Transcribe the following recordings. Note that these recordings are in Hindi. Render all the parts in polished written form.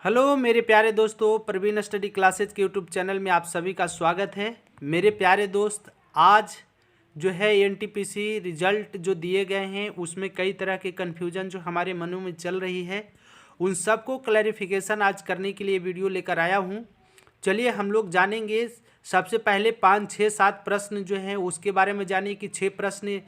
हेलो मेरे प्यारे दोस्तों, प्रवीण स्टडी क्लासेज के यूट्यूब चैनल में आप सभी का स्वागत है। मेरे प्यारे दोस्त, आज जो है एनटीपीसी रिजल्ट जो दिए गए हैं उसमें कई तरह के कन्फ्यूजन जो हमारे मनों में चल रही है, उन सबको क्लैरिफिकेशन आज करने के लिए वीडियो लेकर आया हूँ। चलिए हम लोग जानेंगे। सबसे पहले 5, 6, 7 प्रश्न जो हैं उसके बारे में जानिए कि 6 प्रश्न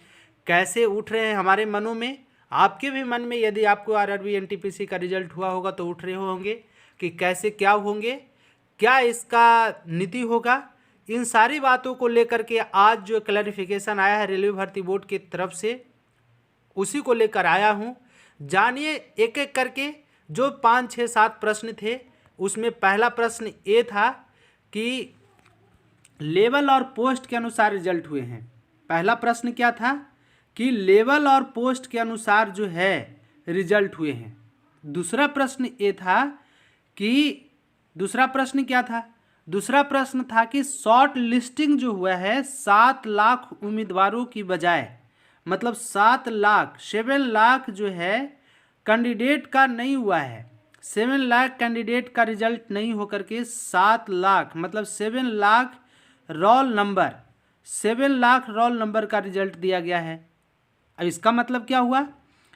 कैसे उठ रहे हैं हमारे मनों में। आपके भी मन में यदि आपको आरआरबी एनटीपीसी का रिजल्ट हुआ होगा तो उठ रहे होंगे कि कैसे क्या होंगे, क्या इसका नीति होगा। इन सारी बातों को लेकर के आज जो क्लैरिफिकेशन आया है रेलवे भर्ती बोर्ड की तरफ से, उसी को लेकर आया हूँ। जानिए एक एक करके। जो 5, 6, 7 प्रश्न थे उसमें पहला प्रश्न ये था कि लेवल और पोस्ट के अनुसार रिजल्ट हुए हैं। पहला प्रश्न क्या था कि लेवल और पोस्ट के अनुसार जो है रिजल्ट हुए हैं। दूसरा प्रश्न ये था कि दूसरा प्रश्न क्या था? दूसरा प्रश्न था कि शॉर्ट लिस्टिंग जो हुआ है 7 लाख उम्मीदवारों की बजाय, मतलब 7 लाख जो है कैंडिडेट का नहीं हुआ है। 7 लाख कैंडिडेट का रिजल्ट नहीं होकर के 7 लाख मतलब 7 लाख रोल नंबर का रिजल्ट दिया गया है। अब इसका मतलब क्या हुआ?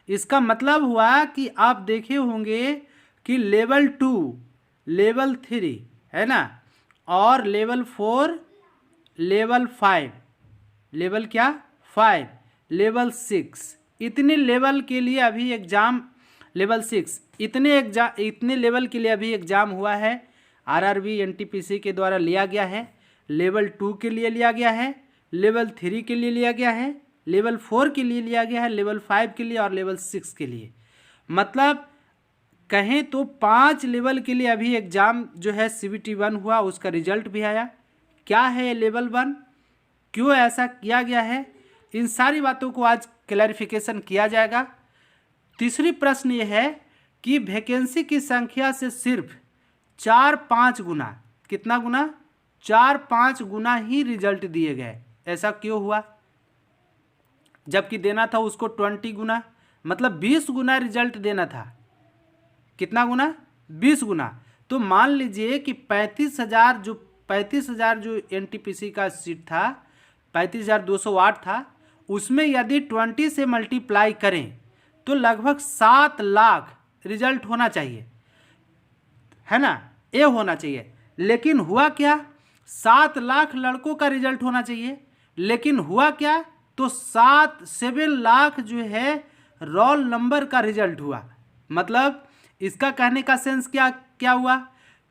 इसका मतलब हुआ कि आप देखे होंगे कि लेवल 2, लेवल 3 है ना, और लेवल 4, लेवल 5, लेवल क्या 5, लेवल 6, इतने लेवल के लिए अभी एग्ज़ाम, लेवल 6 इतने लेवल के लिए अभी एग्ज़ाम हुआ है, आरआरबी एनटीपीसी के द्वारा लिया गया है। लेवल 2 के लिए लिया गया है, लेवल 3 के लिए लिया गया है, लेवल 4 के लिए लिया गया है, लेवल 5 के लिए और लेवल 6 के लिए। मतलब कहें तो 5 लेवल के लिए अभी एग्ज़ाम जो है CBT 1 हुआ, उसका रिजल्ट भी आया। क्या है लेवल 1, क्यों ऐसा किया गया है, इन सारी बातों को आज क्लैरिफिकेशन किया जाएगा। तीसरी प्रश्न ये है कि वैकेंसी की संख्या से सिर्फ 4-5 गुना, कितना गुना? 4-5 गुना ही रिजल्ट दिए गए। ऐसा क्यों हुआ? जबकि देना था उसको 20 गुना, मतलब 20 गुना रिजल्ट देना था। कितना गुना? 20 गुना। तो मान लीजिए कि 35,000 जो एनटीपीसी का सीट था, 35,208 था, उसमें यदि 20 से मल्टीप्लाई करें तो लगभग 7 लाख रिजल्ट होना चाहिए, है ना, ये होना चाहिए। लेकिन हुआ क्या? 7 लाख लड़कों का रिजल्ट होना चाहिए, लेकिन हुआ क्या? तो 7 लाख जो है रोल नंबर का रिजल्ट हुआ। मतलब इसका कहने का सेंस क्या हुआ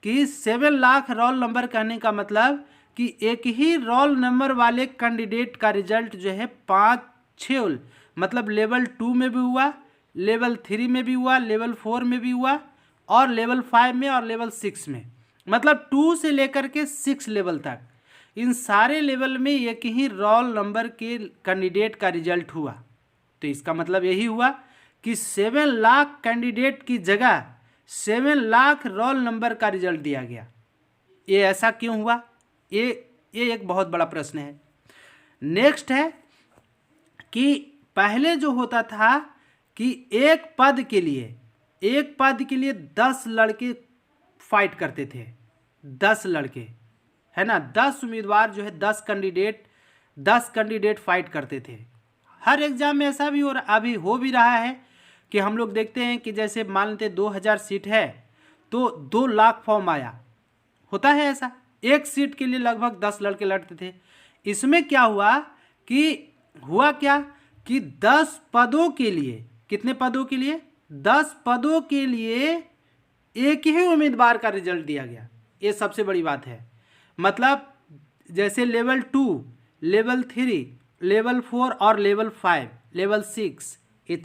कि 7 लाख रोल नंबर कहने का मतलब कि एक ही रोल नंबर वाले कैंडिडेट का रिजल्ट जो है 5-6, मतलब लेवल 2 में भी हुआ, लेवल 3 में भी हुआ, लेवल 4 में भी हुआ और लेवल 5 में और लेवल 6 में, मतलब 2 से लेकर के 6 लेवल तक, इन सारे लेवल में एक ही रोल नंबर के कैंडिडेट का रिजल्ट हुआ। तो इसका मतलब यही हुआ कि 7 लाख कैंडिडेट की जगह 7 लाख रोल नंबर का रिजल्ट दिया गया। ये ऐसा क्यों हुआ? ये एक बहुत बड़ा प्रश्न है। नेक्स्ट है कि पहले जो होता था कि एक पद के लिए 10 लड़के फाइट करते थे, 10 लड़के, है ना, 10 उम्मीदवार जो है 10 कैंडिडेट फाइट करते थे। हर एग्जाम में ऐसा भी अभी हो भी रहा है कि हम लोग देखते हैं कि जैसे मान लेते 2000 सीट है तो 2 लाख फॉर्म आया, होता है ऐसा। एक सीट के लिए लगभग 10 लड़के लड़ते थे। इसमें क्या हुआ कि 10 पदों के लिए, कितने पदों के लिए? 10 पदों के लिए एक ही उम्मीदवार का रिजल्ट दिया गया। ये सबसे बड़ी बात है। मतलब जैसे लेवल 2, लेवल 3, लेवल 4 और लेवल 5, लेवल 6, ये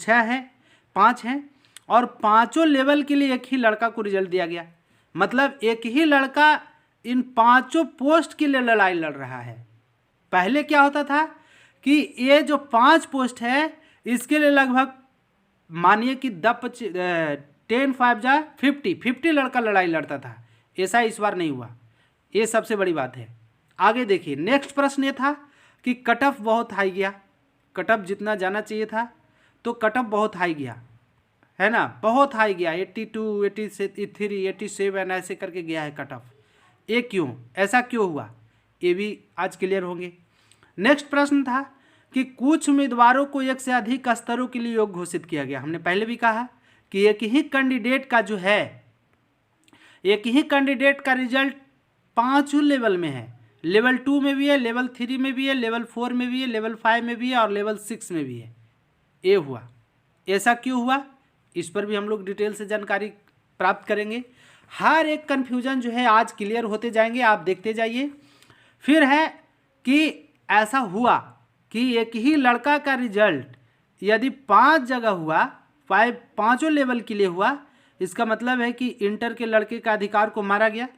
5 हैं और पांचों लेवल के लिए एक ही लड़का को रिजल्ट दिया गया। मतलब एक ही लड़का इन 5 पोस्ट के लिए लड़ाई लड़ रहा है। पहले क्या होता था कि ये जो 5 पोस्ट है इसके लिए लगभग मानिए कि 50 लड़का लड़ाई लड़ता था। ऐसा इस बार नहीं हुआ। ये सबसे बड़ी बात है। आगे देखिए, नेक्स्ट प्रश्न ये था कि कट ऑफ बहुत हाई गया। कट ऑफ जितना जाना चाहिए था तो कट ऑफ बहुत हाई गया, है ना, बहुत हाई गया, 82, 83, 87 ऐसे करके गया है कट ऑफ। ये क्यों, ऐसा क्यों हुआ, ये भी आज क्लियर होंगे। नेक्स्ट प्रश्न था कि कुछ उम्मीदवारों को एक से अधिक स्तरों के लिए योग्य घोषित किया गया। हमने पहले भी कहा कि एक ही कैंडिडेट का जो है, एक ही कैंडिडेट का रिजल्ट 5 लेवल में है, लेवल 2 में भी है, लेवल 3 में भी है, लेवल 4 में भी है, लेवल 5 में भी है और लेवल 6 में भी है। ये हुआ, ऐसा क्यों हुआ, इस पर भी हम लोग डिटेल से जानकारी प्राप्त करेंगे। हर एक कन्फ्यूजन जो है आज क्लियर होते जाएंगे, आप देखते जाइए। फिर है कि ऐसा हुआ कि एक ही लड़का का रिजल्ट यदि 5 जगह हुआ, 5 लेवल के लिए हुआ, इसका मतलब है कि इंटर के लड़के का अधिकार को मारा गया,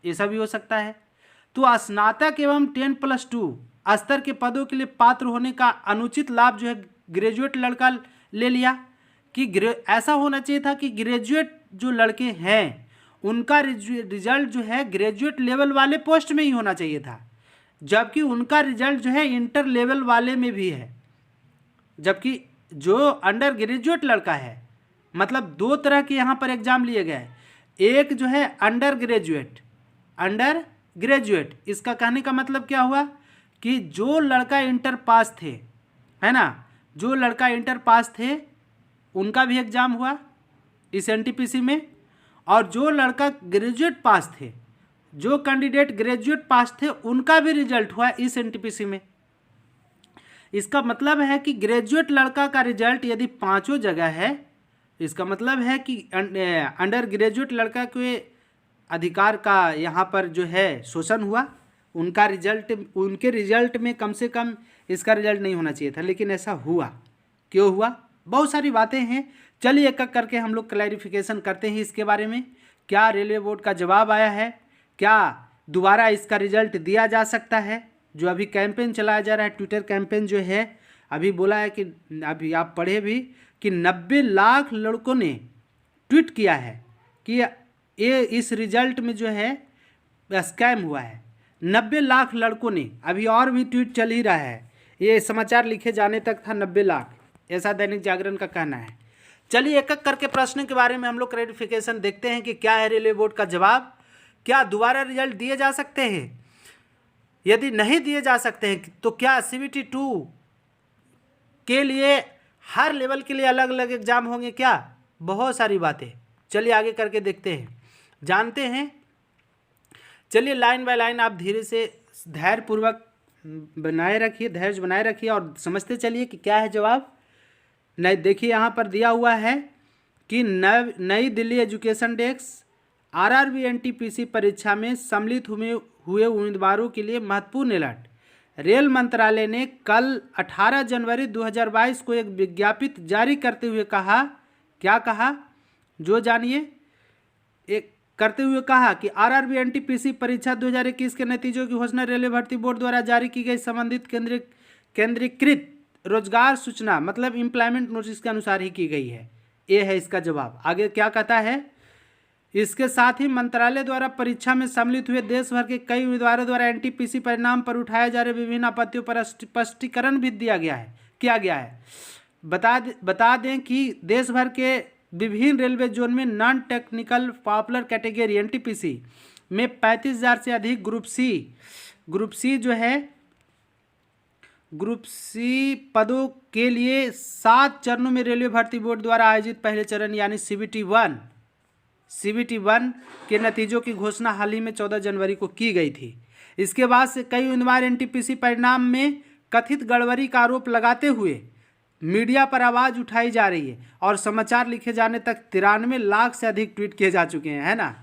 ऐसा भी हो सकता है। तो स्नातक एवं 10+2 स्तर के पदों के लिए पात्र होने का अनुचित लाभ जो है ग्रेजुएट लड़का ले लिया, कि ऐसा होना चाहिए था कि ग्रेजुएट जो लड़के हैं उनका रिजल्ट जो है ग्रेजुएट लेवल वाले पोस्ट में ही होना चाहिए था, जबकि उनका रिजल्ट जो है इंटर लेवल वाले में भी है। जबकि जो अंडर ग्रेजुएट लड़का है, मतलब 2 तरह के यहाँ पर एग्जाम लिए गए, एक जो है अंडर ग्रेजुएट, इसका कहने का मतलब क्या हुआ कि जो लड़का इंटर पास थे, है ना, जो लड़का इंटर पास थे उनका भी एग्जाम हुआ इस एनटीपीसी में, और जो लड़का ग्रेजुएट पास थे, जो कैंडिडेट ग्रेजुएट पास थे उनका भी रिजल्ट हुआ इस एनटीपीसी में। इसका मतलब है कि ग्रेजुएट लड़का का रिजल्ट यदि 5 जगह है, इसका मतलब है कि अंडर ग्रेजुएट लड़का के अधिकार का यहाँ पर जो है शोषण हुआ, उनका रिजल्ट, उनके रिजल्ट में कम से कम इसका रिजल्ट नहीं होना चाहिए था, लेकिन ऐसा हुआ। क्यों हुआ, बहुत सारी बातें हैं, चलिए एक एक करके हम लोग क्लैरिफिकेशन करते हैं इसके बारे में। क्या रेलवे बोर्ड का जवाब आया है, क्या दोबारा इसका रिजल्ट दिया जा सकता है, जो अभी कैंपेन चलाया जा रहा है, ट्विटर कैंपेन जो है, अभी बोला है कि अभी आप पढ़े भी कि 90 लाख लड़कों ने ट्वीट किया है कि ये इस रिजल्ट में जो है स्कैम हुआ है। 90 लाख लड़कों ने, अभी और भी ट्वीट चल ही रहा है, ये समाचार लिखे जाने तक था 90 लाख, ऐसा दैनिक जागरण का कहना है। चलिए एक एक करके प्रश्न के बारे में हम लोग क्लैरिफिकेशन देखते हैं कि क्या है रेलवे बोर्ड का जवाब। क्या दोबारा रिजल्ट दिए जा सकते हैं, यदि नहीं दिए जा सकते हैं तो क्या CBT 2 के लिए हर लेवल के लिए अलग अलग एग्जाम होंगे, क्या, बहुत सारी बातें, चलिए आगे करके देखते हैं, जानते हैं। चलिए लाइन बाय लाइन आप धीरे से धैर्यपूर्वक बनाए रखिए, धैर्य बनाए रखिए और समझते चलिए कि क्या है जवाब। नहीं, देखिए यहाँ पर दिया हुआ है कि नई Delhi education desk RRB NTPC परीक्षा में सम्मिलित हुए उम्मीदवारों के लिए महत्वपूर्ण अलर्ट। रेल मंत्रालय ने कल 18 जनवरी 2022 को एक विज्ञप्ति जारी करते हुए कहा, क्या कहा, जो जानिए, एक करते हुए कहा कि RRB NTPC परीक्षा 2021 के नतीजों की घोषणा रेलवे भर्ती बोर्ड द्वारा जारी की गई संबंधित केंद्रीकृत रोजगार सूचना मतलब एम्प्लॉयमेंट नोटिस के अनुसार ही की गई है। ये है इसका जवाब। आगे क्या कहता है, इसके साथ ही मंत्रालय द्वारा परीक्षा में सम्मिलित हुए देश भर के कई उम्मीदवारों द्वारा NTPC परिणाम पर उठाए जा रहे विभिन्न आपत्तियों पर स्पष्टीकरण भी किया गया है। बता दें कि देश भर के विभिन्न रेलवे जोन में non technical popular category NTPC में 35,000 से अधिक ग्रुप सी पदों के लिए 7 चरणों में रेलवे भर्ती बोर्ड द्वारा आयोजित पहले चरण यानी CBT 1 के नतीजों की घोषणा हाल ही में 14 जनवरी को की गई थी। इसके बाद से कई उम्मीदवार NTPC परिणाम में कथित गड़बड़ी का आरोप लगाते हुए मीडिया पर आवाज़ उठाई जा रही है और समाचार लिखे जाने तक 93 लाख से अधिक ट्वीट किए जा चुके हैं, है ना।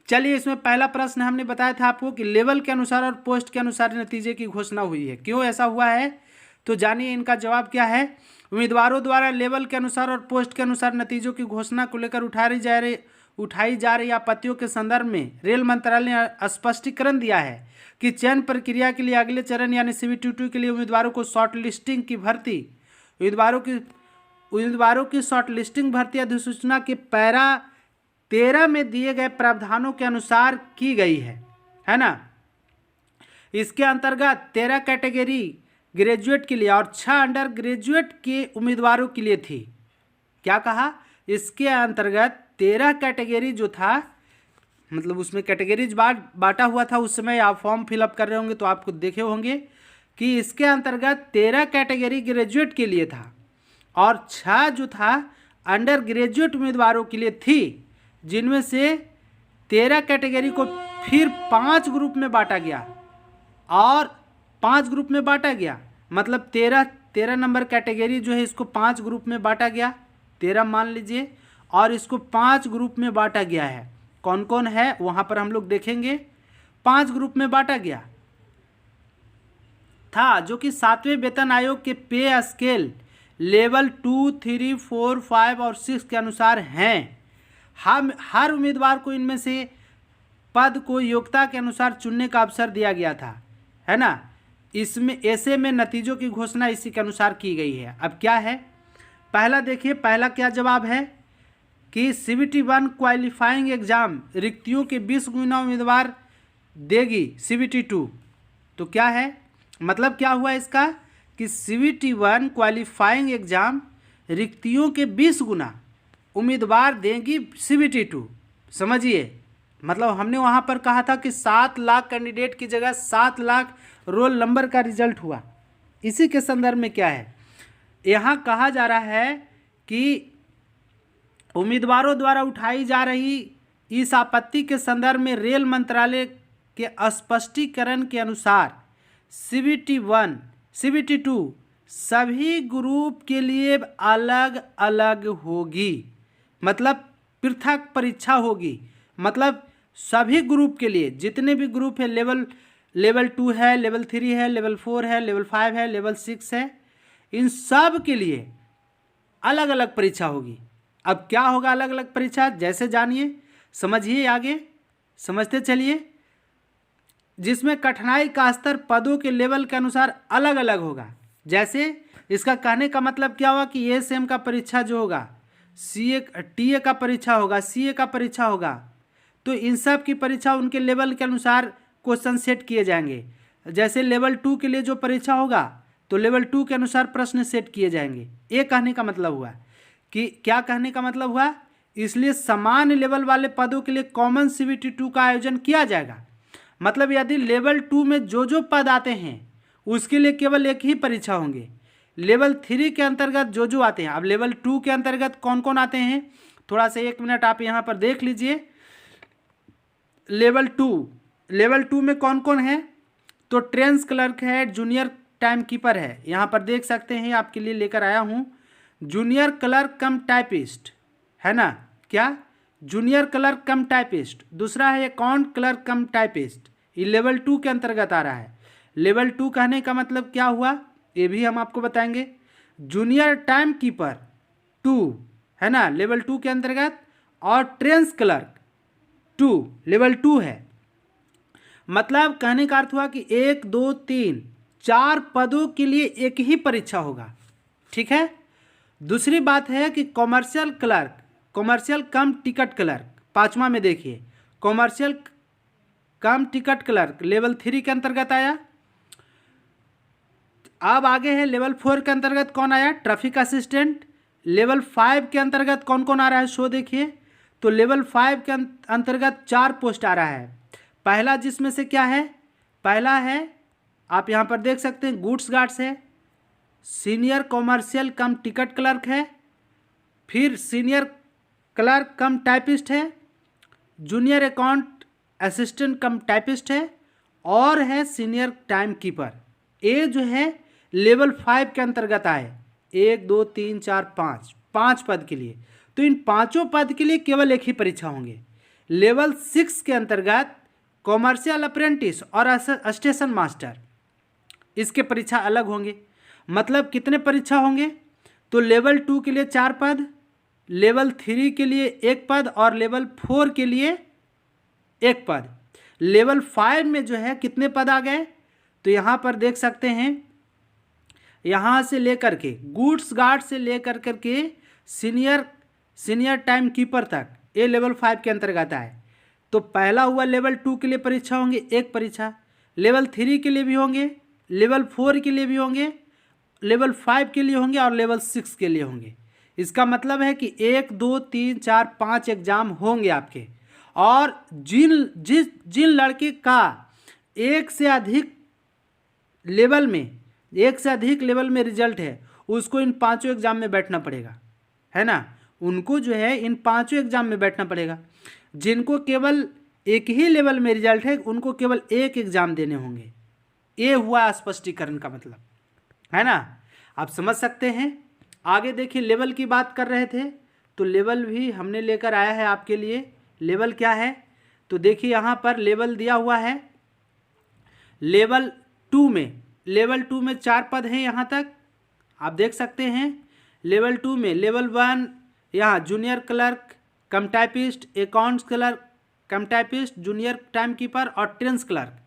चलिए इसमें पहला प्रश्न हमने बताया था आपको कि लेवल के अनुसार और पोस्ट के अनुसार नतीजे की घोषणा हुई है, क्यों ऐसा हुआ है, तो जानिए इनका जवाब क्या है। उम्मीदवारों द्वारा लेवल के अनुसार और पोस्ट के अनुसार नतीजों की घोषणा को लेकर उठाई जा रही आपत्तियों के संदर्भ में रेल मंत्रालय ने स्पष्टीकरण दिया है कि चयन प्रक्रिया के लिए अगले चरण यानी CBT 2 के लिए उम्मीदवारों को शॉर्ट लिस्टिंग की भर्ती उम्मीदवारों की शॉर्ट लिस्टिंग भर्ती अधिसूचना के पैरा 13 में दिए गए प्रावधानों के अनुसार की गई है ना। इसके अंतर्गत 13 कैटेगरी ग्रेजुएट के लिए और 6 अंडर ग्रेजुएट के उम्मीदवारों के लिए थी। क्या कहा इसके अंतर्गत 13 कैटेगरी जो था, मतलब उसमें कैटेगरीज बांटा हुआ था। उस समय आप फॉर्म फिलअप कर रहे होंगे तो आपको देखे होंगे कि इसके अंतर्गत 13 कैटेगरी ग्रेजुएट के लिए था और 6 जो था अंडर ग्रेजुएट उम्मीदवारों के लिए थी, जिनमें से 13 कैटेगरी को फिर 5 ग्रुप में बांटा गया और 5 ग्रुप में बांटा गया, मतलब 13 नंबर कैटेगरी जो है इसको 5 ग्रुप में बांटा गया, 13 मान लीजिए, और इसको 5 ग्रुप में बांटा गया है। कौन कौन है वहाँ पर हम लोग देखेंगे। 5 ग्रुप में बांटा गया था, जो कि 7वें वेतन आयोग के पे स्केल लेवल 2, 3, 4, 5 और 6 के अनुसार हैं। हम हर उम्मीदवार को इनमें से पद को योग्यता के अनुसार चुनने का अवसर दिया गया था, है ना। इसमें ऐसे में नतीजों की घोषणा इसी के अनुसार की गई है। अब क्या है, पहला देखिए, पहला क्या जवाब है कि CBT 1 क्वालिफाइंग एग्जाम रिक्तियों के 20 गुना उम्मीदवार देगी CBT 2। तो क्या है, मतलब क्या हुआ इसका कि CBT 1 क्वालिफाइंग एग्जाम रिक्तियों के 20 गुना उम्मीदवार देंगी CBT 2। समझिए, मतलब हमने वहाँ पर कहा था कि 7 लाख कैंडिडेट की जगह 7 लाख रोल नंबर का रिजल्ट हुआ। इसी के संदर्भ में क्या है, यहाँ कहा जा रहा है कि उम्मीदवारों द्वारा उठाई जा रही इस आपत्ति के संदर्भ में रेल मंत्रालय के स्पष्टीकरण के अनुसार CBT 1, CBT 2 सभी ग्रुप के लिए अलग अलग होगी, मतलब पृथक परीक्षा होगी। मतलब सभी ग्रुप के लिए, जितने भी ग्रुप है, लेवल 2 है, लेवल 3 है, लेवल 4 है, लेवल 5 है, लेवल 6 है, इन सब के लिए अलग अलग परीक्षा होगी। अब क्या होगा अलग अलग परीक्षा, जैसे जानिए, समझिए, आगे समझते चलिए। जिसमें कठिनाई का स्तर पदों के लेवल के अनुसार अलग अलग होगा। जैसे इसका कहने का मतलब क्या हुआ कि ASM का परीक्षा जो होगा, TA का परीक्षा होगा, CA का परीक्षा होगा, तो इन सब की परीक्षा उनके लेवल के अनुसार क्वेश्चन सेट किए जाएंगे। जैसे लेवल 2 के लिए जो परीक्षा होगा तो लेवल 2 के अनुसार प्रश्न सेट किए जाएंगे। ये कहने का मतलब हुआ कि क्या कहने का मतलब हुआ, इसलिए समान लेवल वाले पदों के लिए कॉमन CBT 2 का आयोजन किया जाएगा। मतलब यदि लेवल 2 में जो पद आते हैं उसके लिए केवल एक ही परीक्षा होंगे। लेवल 3 के अंतर्गत जो आते हैं, अब लेवल 2 के अंतर्गत कौन कौन आते हैं, थोड़ा सा 1 मिनट आप यहाँ पर देख लीजिए। लेवल 2 में कौन कौन है, तो ट्रेंस क्लर्क है, जूनियर टाइम कीपर है, यहाँ पर देख सकते हैं, आपके लिए लेकर आया हूँ। जूनियर क्लर्क कम टाइपिस्ट है ना, क्या, जूनियर क्लर्क कम टाइपिस्ट। दूसरा है अकाउंट क्लर्क कम टाइपिस्ट, ये लेवल 2 के अंतर्गत आ रहा है। लेवल 2 कहने का मतलब क्या हुआ, ये भी हम आपको बताएंगे। जूनियर टाइम कीपर 2 है ना, लेवल 2 के अंतर्गत, और ट्रेंस क्लर्क 2 लेवल 2 है। मतलब कहने का अर्थ हुआ कि 1, 2, 3, 4 पदों के लिए एक ही परीक्षा होगा, ठीक है। दूसरी बात है कि कॉमर्शियल कम टिकट क्लर्क, 5वां में देखिए, कॉमर्शियल कम टिकट क्लर्क लेवल 3 के अंतर्गत आया। अब आगे है लेवल 4 के अंतर्गत कौन आया, ट्रैफिक असिस्टेंट। लेवल 5 के अंतर्गत कौन कौन आ रहा है, शो देखिए। तो लेवल 5 के अंतर्गत 4 पोस्ट आ रहा है। पहला जिसमें से क्या है, पहला है, आप यहाँ पर देख सकते हैं, गुड्स गार्ड्स है, सीनियर कॉमर्शियल कम टिकट क्लर्क है, फिर सीनियर क्लर्क कम टाइपिस्ट है, जूनियर अकाउंट असिस्टेंट कम टाइपिस्ट है, और है सीनियर टाइम कीपर। ये जो है लेवल 5 के अंतर्गत आए, 1, 2, 3, 4, 5 पद के लिए। तो इन 5 पद के लिए केवल एक ही परीक्षा होंगे। लेवल 6 के अंतर्गत कॉमर्शियल अप्रेंटिस और स्टेशन मास्टर, इसके परीक्षा अलग होंगे। मतलब कितने परीक्षा होंगे, तो लेवल 2 के लिए 4 पद, लेवल 3 के लिए 1 पद, और लेवल 4 के लिए 1 पद। लेवल 5 में जो है कितने पद आ गए, तो यहाँ पर देख सकते हैं, यहाँ से लेकर के गुड्स गार्ड से लेकर के सीनियर टाइम कीपर तक, ये लेवल 5 के अंतर्गत आए। तो पहला हुआ लेवल 2 के लिए परीक्षा होंगे, एक परीक्षा, लेवल 3 के लिए भी होंगे, लेवल 4 के लिए भी होंगे, लेवल 5 के लिए होंगे, और लेवल 6 के लिए होंगे। इसका मतलब है कि 1 2 3 4 5 एग्जाम होंगे आपके, और जिन लड़के का एक से अधिक लेवल में रिजल्ट है उसको इन पांचों एग्जाम में बैठना पड़ेगा, है ना। उनको जो है इन पांचों एग्जाम में बैठना पड़ेगा। जिनको केवल एक ही लेवल में रिजल्ट है उनको केवल एक एग्जाम देने होंगे। ये हुआ स्पष्टीकरण का मतलब, है ना। आप समझ सकते हैं। आगे देखिए, लेवल की बात कर रहे थे तो लेवल भी हमने लेकर आया है आपके लिए। लेवल क्या है तो देखिए यहाँ पर लेवल दिया हुआ है। लेवल टू में 4 पद हैं यहाँ तक आप देख सकते हैं। लेवल 2 में लेवल 1 यहाँ जूनियर क्लर्क, कम टाइपिस्ट, अकाउंट्स क्लर्क, कम टाइपिस्ट, जूनियर टाइम कीपर और ट्रेंस क्लर्क,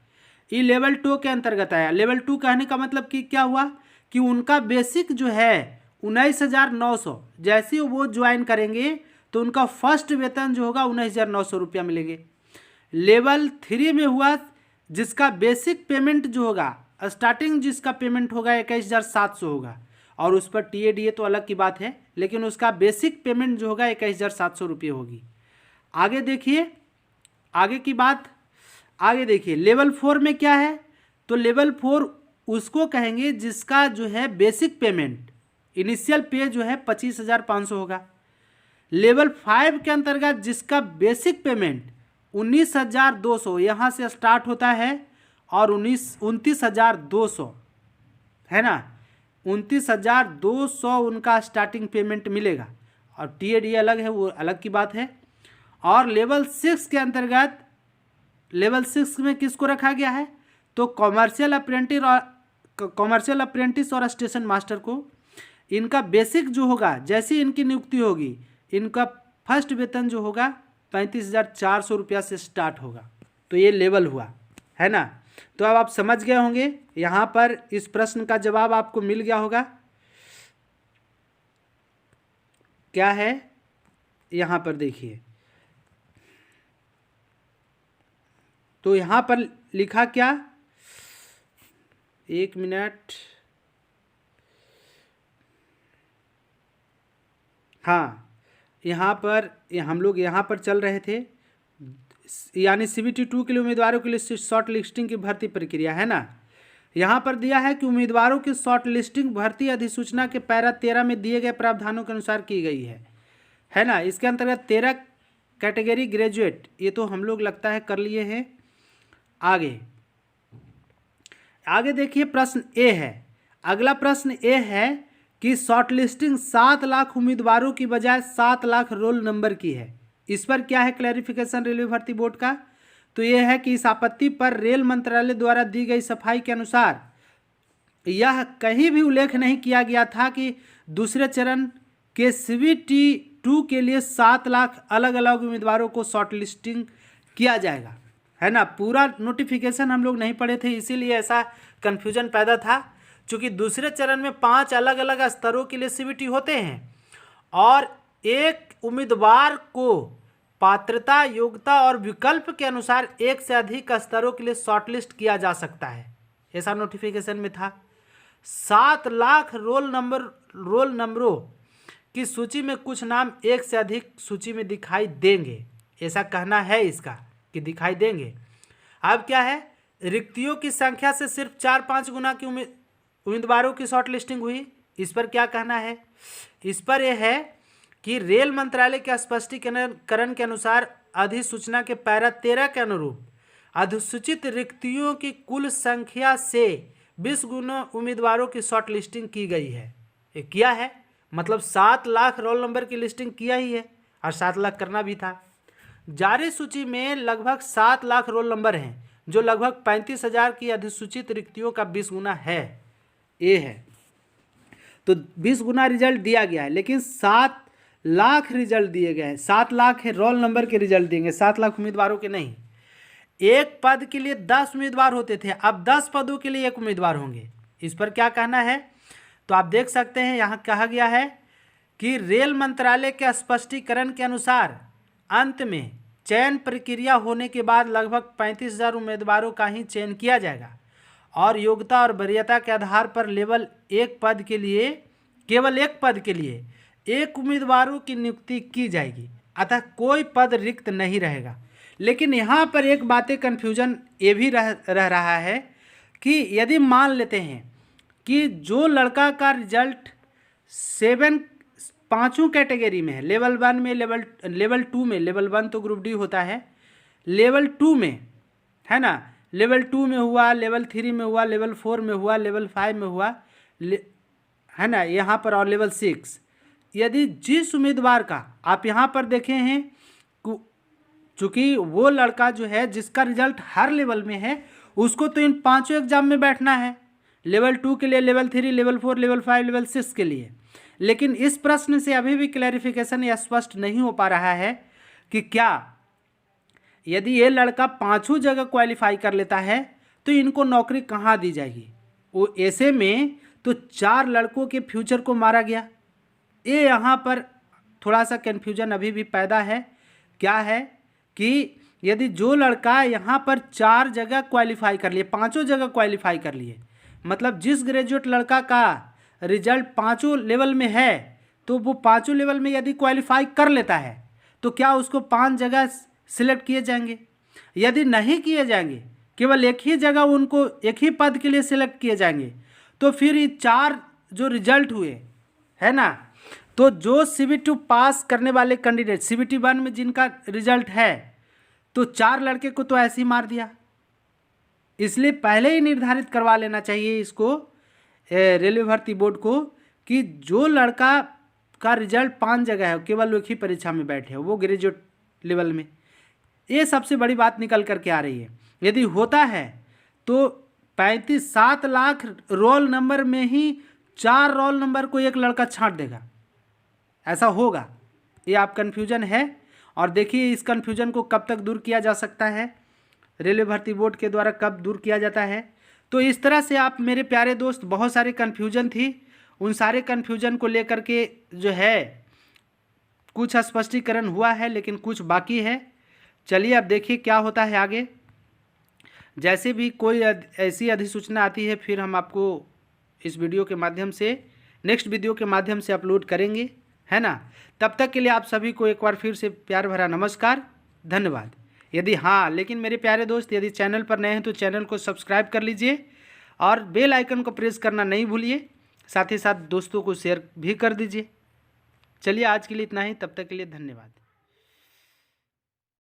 ये लेवल 2 के अंतर्गत आया। लेवल 2 कहने का मतलब कि क्या हुआ कि उनका बेसिक जो है 19,900, जैसे वो ज्वाइन करेंगे तो उनका फर्स्ट वेतन जो होगा 19,900 रुपया मिलेंगे। लेवल 3 में हुआ जिसका बेसिक पेमेंट जो होगा, स्टार्टिंग जिसका पेमेंट होगा 21,700 होगा, और उस पर TA DA तो अलग की बात है, लेकिन उसका बेसिक पेमेंट जो होगा 21,700 रुपये होगी। आगे देखिए, आगे की बात आगे देखिए। लेवल 4 में क्या है तो लेवल 4 उसको कहेंगे जिसका जो है बेसिक पेमेंट इनिशियल पे जो है 25,500 होगा। लेवल 5 के अंतर्गत जिसका बेसिक पेमेंट 19,200 यहाँ से स्टार्ट होता है और 29,200, है ना, 29,200 उनका स्टार्टिंग पेमेंट मिलेगा, और TA DA अलग है, वो अलग की बात है। और लेवल 6 के अंतर्गत लेवल 6 में किसको रखा गया है तो कॉमर्शियल अप्रेंटिस और स्टेशन मास्टर को। इनका बेसिक जो होगा, जैसे इनकी नियुक्ति होगी, इनका फर्स्ट वेतन जो होगा 35,400 रुपया से स्टार्ट होगा। तो ये लेवल हुआ, है ना। तो अब आप समझ गए होंगे, यहाँ पर इस प्रश्न का जवाब आपको मिल गया होगा। क्या है यहाँ पर देखिए, तो यहाँ पर लिखा क्या, 1 मिनट, हाँ, यहाँ पर हम लोग यहाँ पर चल रहे थे, यानी CBT 2 के लिए उम्मीदवारों के लिए शॉर्ट लिस्टिंग की भर्ती प्रक्रिया, है ना। यहाँ पर दिया है कि उम्मीदवारों की शॉर्ट लिस्टिंग भर्ती अधिसूचना के पैरा 13 में दिए गए प्रावधानों के अनुसार की गई है ना। इसके अंतर्गत 13 कैटेगरी ग्रेजुएट, ये तो हम लोग लगता है कर लिए हैं। आगे देखिए, प्रश्न ए है। अगला प्रश्न ए है कि शॉर्ट लिस्टिंग 7 लाख उम्मीदवारों की बजाय 7 लाख रोल नंबर की है। इस पर क्या है क्लैरिफिकेशन रेलवे भर्ती बोर्ड का, तो यह है कि इस आपत्ति पर रेल मंत्रालय द्वारा दी गई सफाई के अनुसार यह कहीं भी उल्लेख नहीं किया गया था कि दूसरे चरण के CBT 2 के लिए 7 लाख अलग अलग उम्मीदवारों को शॉर्ट लिस्टिंग किया जाएगा, है ना। पूरा नोटिफिकेशन हम लोग नहीं पढ़े थे, इसीलिए ऐसा कन्फ्यूजन पैदा था। चूँकि दूसरे चरण में 5 अलग अलग स्तरों के लिए CBT होते हैं और एक उम्मीदवार को पात्रता, योग्यता और विकल्प के अनुसार एक से अधिक स्तरों के लिए शॉर्टलिस्ट किया जा सकता है, ऐसा नोटिफिकेशन में था। 7 लाख रोल नंबरों की सूची में कुछ नाम एक से अधिक सूची में दिखाई देंगे, ऐसा कहना है इसका कि दिखाई देंगे। अब क्या है, रिक्तियों की संख्या से सिर्फ 4-5 गुना की उम्मीदवारों की शॉर्ट लिस्टिंग हुई। इस पर क्या कहना है, इस पर यह है कि रेल मंत्रालय के स्पष्टीकरण के अनुसार अधिसूचना के पैरा 13 के अनुरूप अधिसूचित रिक्तियों की कुल संख्या से 20 गुना उम्मीदवारों की शॉर्ट लिस्टिंग की गई है। ये किया है, मतलब 7 लाख रोल नंबर की लिस्टिंग किया ही है और 7 लाख करना भी था। जारी सूची में लगभग 7 लाख रोल नंबर हैं, जो लगभग 35,000 की अधिसूचित रिक्तियों का 20 गुना है। ये है, तो 20 गुना रिजल्ट दिया गया है, लेकिन 7 लाख रिजल्ट दिए गए हैं। 7 लाख है रोल नंबर के रिजल्ट देंगे, 7 लाख उम्मीदवारों के नहीं। एक पद के लिए 10 उम्मीदवार होते थे, अब 10 पदों के लिए 1 उम्मीदवार होंगे। इस पर क्या कहना है, तो आप देख सकते हैं यहाँ कहा गया है कि रेल मंत्रालय के स्पष्टीकरण के अनुसार अंत में चयन प्रक्रिया होने के बाद लगभग 35,000 उम्मीदवारों का ही चयन किया जाएगा और योग्यता और वरीयता के आधार पर केवल एक पद के लिए एक उम्मीदवारों की नियुक्ति की जाएगी, अतः कोई पद रिक्त नहीं रहेगा। लेकिन यहाँ पर एक बातें कन्फ्यूजन ये भी रह रहा है कि यदि मान लेते हैं कि जो लड़का का रिजल्ट 5 कैटेगरी में है, लेवल 1 में, लेवल 2 में, लेवल 1 तो ग्रुप डी होता है, लेवल 2 में है ना, लेवल 2 में हुआ, लेवल 3 में हुआ, लेवल 4 में हुआ, लेवल 5 में हुआ, है ना यहाँ पर, और लेवल 6, यदि जिस उम्मीदवार का आप यहाँ पर देखे हैं, चूँकि वो लड़का जो है जिसका रिजल्ट हर लेवल में है, उसको तो इन 5 एग्जाम में बैठना है, लेवल 2 के लिए, लेवल 3, लेवल 4, लेवल 5, लेवल 6 के लिए। लेकिन इस प्रश्न से अभी भी क्लैरिफिकेशन या स्पष्ट नहीं हो पा रहा है कि क्या यदि ये लड़का 5 जगह क्वालिफाई कर लेता है तो इनको नौकरी कहाँ दी जाएगी। वो ऐसे में तो 4 लड़कों के फ्यूचर को मारा गया। ये यहाँ पर थोड़ा सा कन्फ्यूजन अभी भी पैदा है। क्या है कि यदि जो लड़का यहाँ पर 4 जगह क्वालिफाई कर लिए, 5 जगह क्वालिफाई कर लिए, मतलब जिस ग्रेजुएट लड़का का रिजल्ट 5 लेवल में है तो वो 5 लेवल में यदि क्वालिफाई कर लेता है तो क्या उसको 5 जगह सिलेक्ट किए जाएंगे? यदि नहीं किए जाएंगे, केवल एक ही जगह उनको एक ही पद के लिए सिलेक्ट किए जाएंगे, तो फिर ये 4 जो रिजल्ट हुए है ना, तो जो CBT पास करने वाले कैंडिडेट, CBT 1 में जिनका रिजल्ट है, तो 4 लड़के को तो ऐसे ही मार दिया। इसलिए पहले ही निर्धारित करवा लेना चाहिए इसको, रेलवे भर्ती बोर्ड को, कि जो लड़का का रिजल्ट 5 जगह है, केवल एक ही परीक्षा में बैठे हो, वो ग्रेजुएट लेवल में। ये सबसे बड़ी बात निकल करके आ रही है। यदि होता है तो 7 लाख रोल नंबर में ही 4 रोल नंबर को एक लड़का छांट देगा, ऐसा होगा। ये आप कन्फ्यूजन है, और देखिए इस कन्फ्यूजन को कब तक दूर किया जा सकता है, रेलवे भर्ती बोर्ड के द्वारा कब दूर किया जाता है। तो इस तरह से आप मेरे प्यारे दोस्त, बहुत सारे कन्फ्यूजन थी, उन सारे कन्फ्यूजन को लेकर के जो है कुछ स्पष्टीकरण हुआ है, लेकिन कुछ बाकी है। चलिए अब देखिए क्या होता है आगे। जैसे भी कोई ऐसी अधिसूचना आती है फिर हम आपको इस वीडियो के माध्यम से, नेक्स्ट वीडियो के माध्यम से अपलोड करेंगे, है ना। तब तक के लिए आप सभी को एक बार फिर से प्यार भरा नमस्कार, धन्यवाद। यदि हाँ, लेकिन मेरे प्यारे दोस्त, यदि चैनल पर नए हैं तो चैनल को सब्सक्राइब कर लीजिए और बेल आइकन को प्रेस करना नहीं भूलिए, साथ ही साथ दोस्तों को शेयर भी कर दीजिए। चलिए आज के लिए इतना ही, तब तक के लिए धन्यवाद।